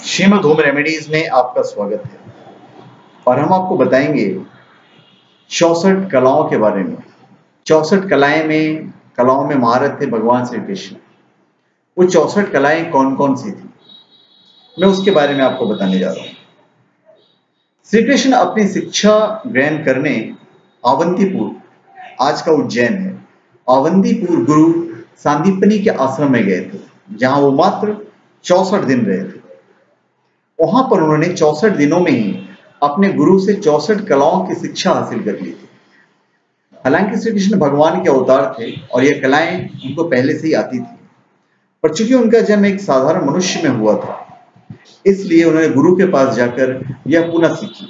Shrimad home remedies में आपका स्वागत है और हम आपको बताएंगे 64 कलाओं के बारे में। 64 कलाओं में महारत थे भगवान श्री कृष्ण। वो 64 कलाएं कौन कौन सी थी, मैं उसके बारे में आपको बताने जा रहा हूँ। श्री कृष्ण अपनी शिक्षा ग्रहण करने अवंतीपुर, आज का उज्जैन है, अवंतीपुर गुरु सांदीपनी के आश्रम में गए थे, जहां वो मात्र 64 दिन रहे थे। वहां पर उन्होंने 64 दिनों में ही अपने गुरु से 64 कलाओं की शिक्षा हासिल कर ली थी। हालांकि श्री कृष्ण भगवान के अवतार थे और यह कलाएं उनको पहले से ही आती थी, पर चूंकि उनका जन्म एक साधारण मनुष्य में हुआ था, इसलिए उन्होंने गुरु के पास जाकर यह पुनः सीखी।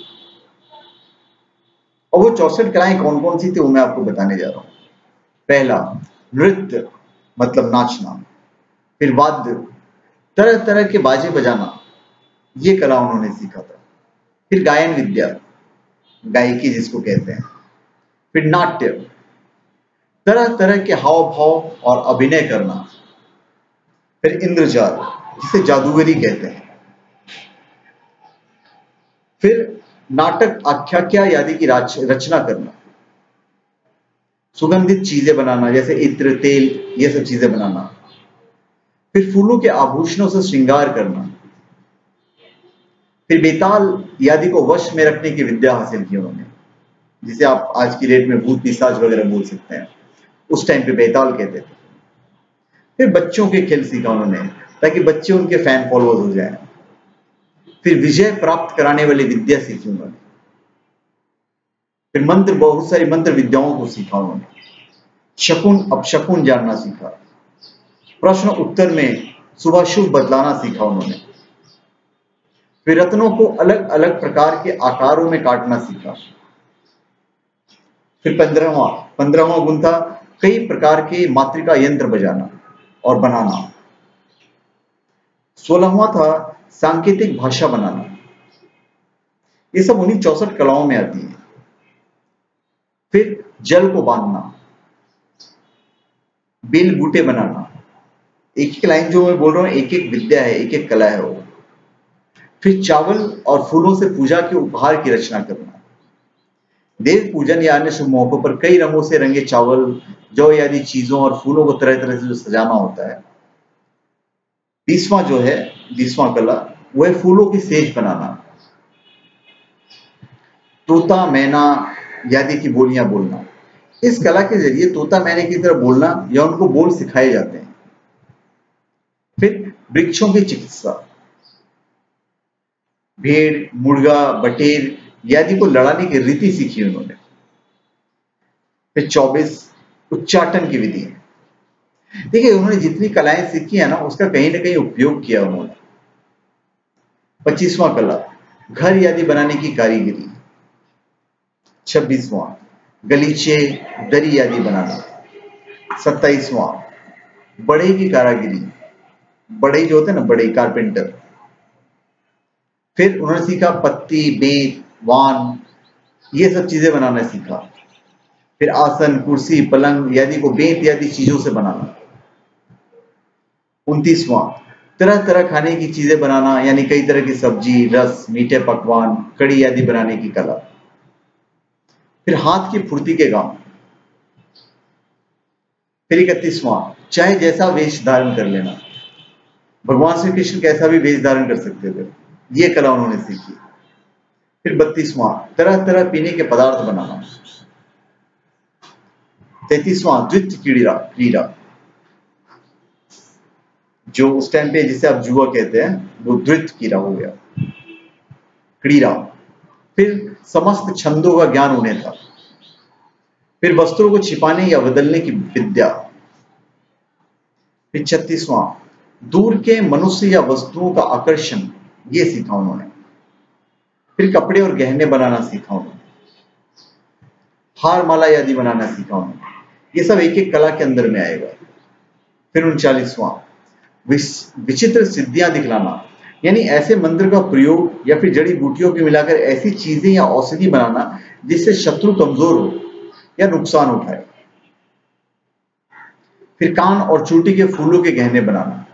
और वो 64 कलाएं कौन कौन सी थी वो मैं आपको बताने जा रहा हूं। पहला, नृत्य मतलब नाचना। फिर वाद्य, तरह तरह के बाजे बजाना, ये कला उन्होंने सीखा था। फिर गायन विद्या, गायकी जिसको कहते हैं। फिर नाट्य, तरह तरह के हाव भाव और अभिनय करना। फिर इंद्रजाल, जिसे जादूगरी कहते हैं। फिर नाटक आख्याख्या आदि की रचना करना। सुगंधित चीजें बनाना, जैसे इत्र, तेल, ये सब चीजें बनाना। फिर फूलों के आभूषणों से श्रृंगार करना। फिर बेताल आदि को वश में रखने की विद्या हासिल की उन्होंने, जिसे आप आज की डेट में भूत पिशाच वगैरह बोल सकते हैं, उस टाइम पे बेताल कहते थे। फिर बच्चों के खेल सीखा उन्होंने, ताकि बच्चे उनके फैन फॉलोअर्स हो जाएं। फिर विजय प्राप्त कराने वाली विद्या सीखी उन्होंने। फिर मंत्र, बहुत सारी मंत्र विद्याओं को सीखा उन्होंने। शकुन अपशकुन जानना सीखा। प्रश्न उत्तर में शुभ शुभ बदलाना सीखा उन्होंने। फिर रत्नों को अलग अलग प्रकार के आकारों में काटना सीखा। फिर 15वां गुण था कई प्रकार के मातृका यंत्र बजाना और बनाना। 16वां था सांकेतिक भाषा बनाना। ये सब उन्हीं 64 कलाओं में आती है। फिर जल को बांधना, बेल बूटे बनाना। एक एक लाइन जो मैं बोल रहा हूं, एक एक विद्या है, एक एक कला है वो। फिर चावल और फूलों से पूजा के उपहार की रचना करना। देव पूजन या अन्य शुभ मौकों पर कई रंगों से रंगे चावल, जौ आदि चीजों और फूलों को तरह तरह से जो सजाना होता है। 20वां कला, वो है फूलों की सेज बनाना। तोता मैना आदि की बोलियां बोलना। इस कला के जरिए तोता मैने की तरह बोलना या उनको बोल सिखाए जाते हैं। फिर वृक्षों की चिकित्सा, भेड़, मुर्गा, बटेर आदि को लड़ाने की रीति सीखी उन्होंने। फिर 24, उच्चाटन की विधि। देखिए, उन्होंने जितनी कलाएं सीखी है ना, उसका कहीं ना कहीं उपयोग किया उन्होंने। 25वां कला, घर आदि बनाने की कारीगरी। 26वां, गलीचे, दरी आदि बनाना। 27वां, बढ़ई की कारागिरी। बढ़ई जो होते हैं ना, बढ़ई, कारपेंटर। फिर उन्होंने सीखा पत्ती, बेत, वान, ये सब चीजें बनाना सीखा। फिर आसन, कुर्सी, पलंग आदि को बेत आदि चीजों से बनाना। 29वां, तरह तरह खाने की चीजें बनाना, यानी कई तरह की सब्जी, रस, मीठे पकवान, कड़ी आदि बनाने की कला। फिर हाथ की फुर्ती के काम। फिर 31वां, चाहे जैसा वेश धारण कर लेना। भगवान श्री कृष्ण कैसा भी वेश धारण कर सकते थे, ये कला उन्होंने सीखी। फिर 32वां, तरह तरह पीने के पदार्थ बनाना। 33वां, द्वित क्रीड़ा, जो उस टाइम पे जिसे आप जुआ कहते हैं, वो द्वित क्रीड़ा हो गया, क्रीड़ा। फिर समस्त छंदों का ज्ञान उन्हें था। फिर वस्त्रों को छिपाने या बदलने की विद्या। फिर 36वां, दूर के मनुष्य या वस्तुओं का आकर्षण, ये सीखा उन्होंने। फिर कपड़े और गहने बनाना सीखा उन्होंने। हार माला आदि बनाना सीखा उन्होंने। ये सब एक एक कला के अंदर में आएगा। फिर 39वां, विचित्र सिद्धियां दिखलाना, यानी ऐसे मंत्र का प्रयोग या फिर जड़ी बूटियों के मिलाकर ऐसी चीजें या औषधि बनाना जिससे शत्रु कमजोर हो या नुकसान उठाए। फिर कान और चोटी के फूलों के गहने बनाना।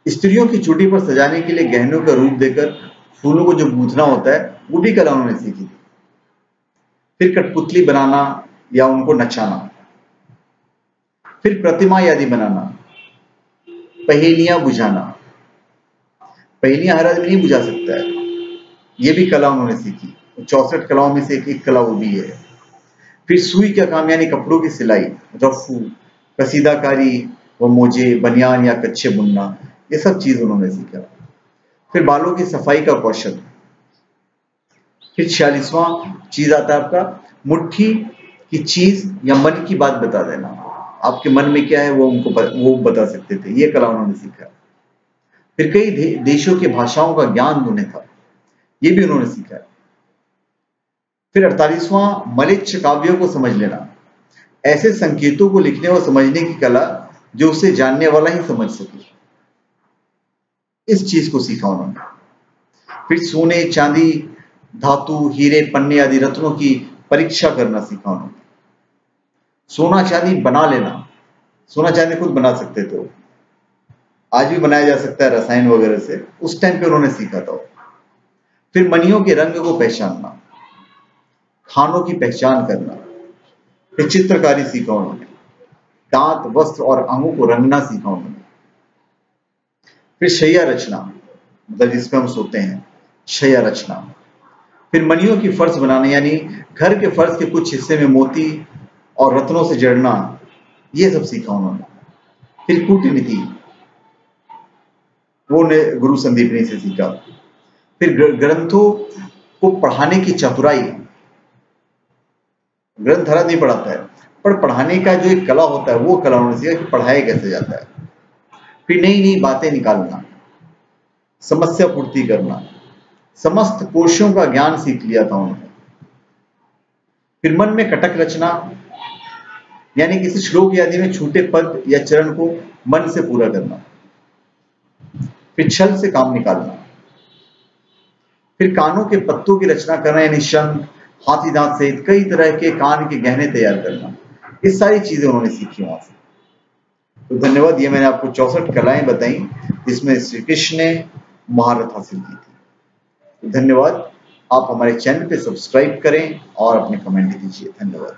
स्त्रियों की चोटी पर सजाने के लिए गहनों का रूप देकर फूलों को जो गूंथना होता है वो भी कला उन्होंने सीखी थी। फिर कठपुतली बनाना या उनको नचाना, फिर प्रतिमा आदि बनाना, पहेलियां बुझाना। पहेलियां हर आदमी नहीं बुझा सकता है, ये भी कला उन्होंने सीखी। 64 कलाओं में से एक कला वो भी है। फिर सुई का काम यानी कपड़ों की सिलाई, रफू, कसीदाकारी व मोजे, बनियान या कच्छे बुनना, ये सब चीज उन्होंने सीखा। फिर बालों की सफाई का कौशल। फिर 46वां चीज आता है आपका मुट्ठी की चीज या मन की बात बता देना। आपके मन में क्या है वो बता सकते थे, ये कला उन्होंने सीखा। फिर कई देशों की भाषाओं का ज्ञान उन्हें था, ये भी उन्होंने सीखा है। फिर 48वां मलिच्छ काव्यों को समझ लेना, ऐसे संकेतों को लिखने और समझने की कला जो उसे जानने वाला ही समझ सके, इस चीज को सीखा उन्होंने। फिर सोने, चांदी, धातु, हीरे, पन्ने आदि रत्नों की परीक्षा करना सीखा उन्होंने। सोना चांदी बना लेना, सोना चांदी खुद बना सकते थे, आज भी बनाया जा सकता है रसायन वगैरह से, उस टाइम पे उन्होंने सीखा था। फिर मणियों के रंग को पहचानना, खानों की पहचान करना। फिर चित्रकारी सीखा उन्होंने, दांत, वस्त्र और अंगों को रंगना सीखा उन्होंने। फिर शैया रचना, मतलब जिसपे हम सोते हैं, शैया रचना। फिर मणियों की फर्श बनाना, यानी घर के फर्श के कुछ हिस्से में मोती और रत्नों से जड़ना, ये सब सीखा उन्होंने। फिर कूटनीति, वो ने गुरु संदीपनी से सीखा। फिर ग्रंथों को पढ़ाने की चतुराई, ग्रंथ हर नहीं पढ़ाता है, पर पढ़ाने का जो एक कला होता है वो कला उन्होंने सीखा कि पढ़ाया कैसे जाता है। फिर नई नई बातें निकालना, समस्या पूर्ति करना, समस्त कोशों का ज्ञान सीख लिया था उन्होंने। फिर मन में कटक रचना, यानी किसी श्लोक आदि में छूटे पद या चरण को मन से पूरा करना। फिर छल से काम निकालना। फिर कानों के पत्तों की रचना करना, यानी शंख, हाथी दांत सहित कई तरह के कान के गहने तैयार करना, ये सारी चीजें उन्होंने सीखी वहां से। तो धन्यवाद, ये मैंने आपको 64 कलाएं बताई जिसमें श्री कृष्ण ने महारत हासिल की थी। तो धन्यवाद, आप हमारे चैनल पे सब्सक्राइब करें और अपने कमेंट दीजिए। धन्यवाद।